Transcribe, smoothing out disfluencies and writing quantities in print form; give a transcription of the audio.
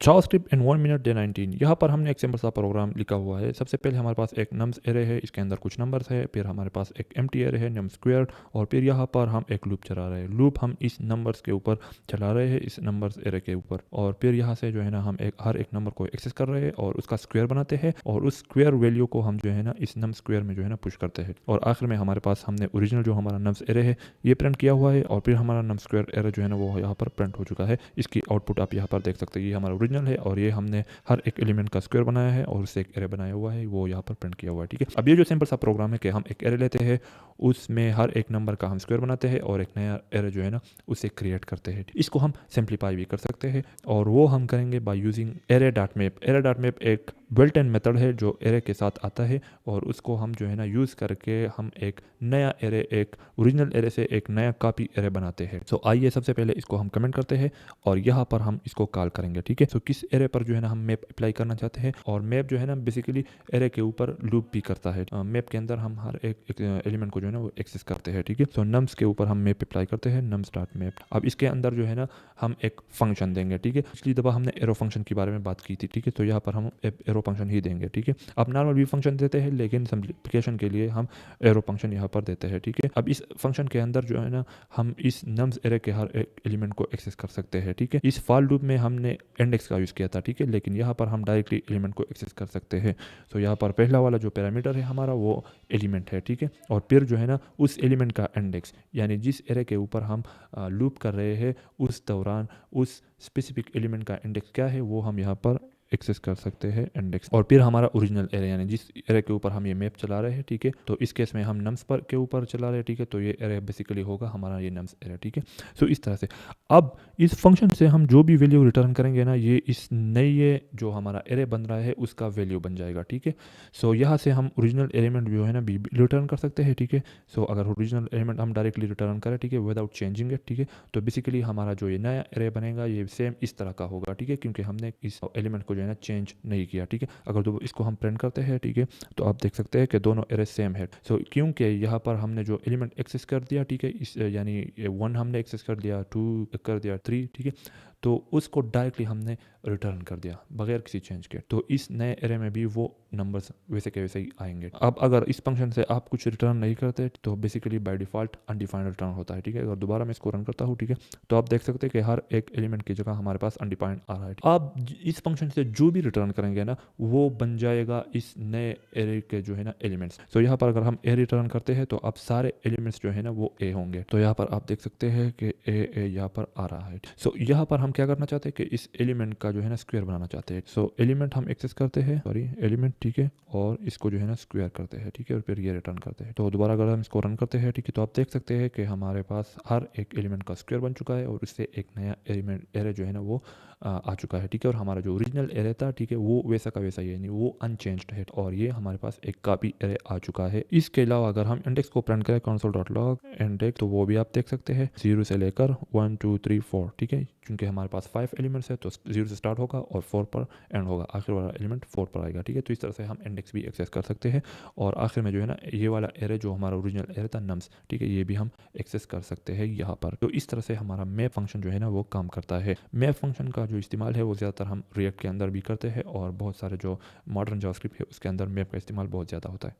JavaScript इन 1 minute day 19। यहाँ पर हमने एक सिंपल सा प्रोग्राम लिखा हुआ है। सबसे पहले हमारे पास एक नम्स एरे है, इसके अंदर कुछ नंबर्स है, फिर हमारे पास एक एम्प्टी एरे है नम स्क्वेयर, और फिर यहाँ पर हम एक लूप चला रहे हैं। लूप हम इस नंबर्स के ऊपर चला रहे हैं, इस नंबर्स एरे के ऊपर, और फिर यहाँ से जो है ना हम हर एक नंबर को एक्सेस कर रहे हैं और उसका स्क्वेयर बनाते हैं, और उस स्क्वेयर वैल्यू को हम जो है ना इस नम स्क्वेयर में जो है ना पुश करते हैं, और आखिर में हमारे पास हमने ओरिजिनल जो हमारा नम्स एरे है ये प्रिंट किया हुआ है, और फिर हमारा नम स्क्वेयर एरे जो है ना वो यहाँ पर प्रिंट हो चुका है। इसकी आउटपुट आप यहाँ पर देख सकते हैं, ये हमारा ओरिजिनल है और ये हमने हर एक एलिमेंट का स्क्वायर बनाया है और उससे एक एरे बनाया हुआ है, वो यहाँ पर प्रिंट किया हुआ है। ठीक है, अब ये जो सिंपल सा प्रोग्राम है कि हम एक एरे लेते हैं, उसमें हर एक नंबर का हम स्क्वायर बनाते हैं और एक नया एरे जो है ना उसे क्रिएट करते हैं। इसको हम सिंप्लीफाई भी कर सकते हैं, और वो हम करेंगे by using array dot map. Array dot map एक बिल्ट इन मेथड है जो एरे के साथ आता है, और उसको हम जो है ना यूज़ करके हम एक नया एरे, एक ओरिजिनल एरे से एक नया कॉपी एरे बनाते हैं। सो आइए सबसे पहले इसको हम कमेंट करते हैं और यहाँ पर हम इसको कॉल करेंगे। ठीक है, सो किस एरे पर जो है ना हम मैप अप्लाई करना चाहते हैं, और मैप जो है ना बेसिकली एरे के ऊपर लूप भी करता है। मैप के अंदर हम हर एक एलिमेंट को जो है ना वो एक्सेस करते हैं। ठीक है, सो नम्स के ऊपर हम मैप अप्लाई करते हैं, नम्स डॉट मैप। अब इसके अंदर जो है ना हम एक फंक्शन देंगे। ठीक है, पिछली दफ़ा हमने एरो फंक्शन के बारे में बात की थी। ठीक है, तो यहाँ पर हम एरो फंक्शन ही देंगे। ठीक है, अब नॉर्मल भी फंक्शन देते हैं, लेकिन सिंप्लीफिकेशन के लिए हम एरो फंक्शन यहाँ पर देते हैं। ठीक है, अब इस फंक्शन के अंदर जो है ना हम इस नम्स एरे के हर एक एलिमेंट को एक्सेस कर सकते हैं। ठीक है, इस फॉर लूप में हमने इंडेक्स का यूज़ किया था। ठीक है, लेकिन यहाँ पर हम डायरेक्टली एलिमेंट को एक्सेस कर सकते हैं। तो यहाँ पर पहला वाला जो पैरामीटर है हमारा वो एलिमेंट है। ठीक है, और फिर जो है ना उस एलिमेंट का इंडेक्स, यानी जिस एरे के ऊपर हम लूप कर रहे हैं उस दौरान उस स्पेसिफिक एलिमेंट का इंडेक्स क्या है वो हम यहाँ पर एक्सेस कर सकते हैं इंडेक्स, और फिर हमारा ओरिजिनल एरे, यानी जिस एरे के ऊपर हम ये मैप चला रहे हैं। ठीक है, तो इस केस में हम नम्स पर के ऊपर चला रहे हैं। ठीक है, तो ये एरे बेसिकली होगा हमारा ये नम्स एरे। ठीक है, सो इस तरह से अब इस फंक्शन से हम जो भी वैल्यू रिटर्न करेंगे ना ये इस नए जो हमारा एरे बन रहा है उसका वैल्यू बन जाएगा। ठीक है, सो यहाँ से हम ओरिजिनल एलिमेंट जो है ना भी रिटर्न कर सकते हैं। ठीक है, सो अगर ओरिजिनल एलिमेंट हम डायरेक्टली रिटर्न करें, ठीक है, विदाउट चेंजिंग इट, ठीक है, तो बेसिकली हमारा जो ये नया एरे बनेगा ये सेम इस तरह का होगा। ठीक है, क्योंकि हमने इस एलिमेंट को जो है ना चेंज नहीं किया। ठीक है, अगर तो इसको हम प्रिंट करते हैं, ठीक है, तो आप देख सकते हैं कि दोनों एरे सेम है। सो क्योंकि यहाँ पर हमने जो एलिमेंट एक्सेस कर दिया, ठीक है, इस यानी 1 हमने एक्सेस कर दिया, 2 कर दिया, 3, ठीक है, तो उसको डायरेक्टली हमने रिटर्न कर दिया बगैर किसी चेंज के, तो इस नए एरे में भी वो नंबर्स वैसे के वैसे ही आएंगे। अब अगर इस फंक्शन से आप कुछ रिटर्न नहीं करते तो basically by default undefined return होता है। ठीक है, अगर दोबारा मैं इसको रन करता हूँ, ठीक है, तो आप देख सकते हैं कि हर एक एलिमेंट की जगह हमारे पास अनडिफाइंड आ रहा है। आप इस फंक्शन से जो भी रिटर्न करेंगे ना वो बन जाएगा इस नए एरे के जो है ना एलिमेंट्स। तो यहाँ पर अगर हम ए रिटर्न करते हैं तो अब सारे एलिमेंट्स जो है ना वो ए होंगे। तो यहाँ पर आप देख सकते हैं कि ए यहाँ पर आ रहा है। सो यहाँ पर हम क्या करना चाहते हैं कि इस एलिमेंट का जो है ना स्क्वायर बनाना चाहते हैं। सो एलिमेंट हम एक्सेस करते हैं, सॉरी एलिमेंट, ठीक है, और इसको जो है ना स्क्वायर करते हैं। ठीक है, और फिर ये रिटर्न करते हैं। तो दोबारा अगर हम इसको रन करते हैं, ठीक है, तो आप देख सकते हैं कि हमारे पास हर एक एलिमेंट का स्क्वायर बन चुका है और उससे एक नया एलिमेंट एरे जो है ना वो आ चुका है। ठीक है, और हमारा जो ओरिजिनल एरे था, ठीक है, वो वैसा का वैसा ही है, नहीं वो अनचेंज्ड है, और ये हमारे पास एक कॉपी एरे आ चुका है। इसके अलावा अगर हम इंडेक्स को प्रिंट करें console.log इंडेक्स, तो वो भी आप देख सकते हैं 0 से लेकर 1 2 3 4। ठीक है, क्योंकि हमारे पास 5 एलिमेंट्स है तो 0 से स्टार्ट होगा और 4 पर एंड होगा, आखिर वाला एलिमेंट 4 पर आएगा। ठीक है, तो इस तरह से हम इंडेक्स भी एक्सेस कर सकते हैं, और आखिर में जो है ना ये वाला एरे जो हमारा ओरिजिनल एरे था नम्स, ठीक है, ये भी हम एक्सेस कर सकते हैं यहाँ पर। तो इस तरह से हमारा मैप फंक्शन जो है ना वो काम करता है। मैप फंक्शन का जो इस्तेमाल है वो ज़्यादातर हम रिएक्ट के अंदर भी करते हैं, और बहुत सारे जो मॉडर्न जावास्क्रिप्ट है उसके अंदर मैप का इस्तेमाल बहुत ज़्यादा होता है।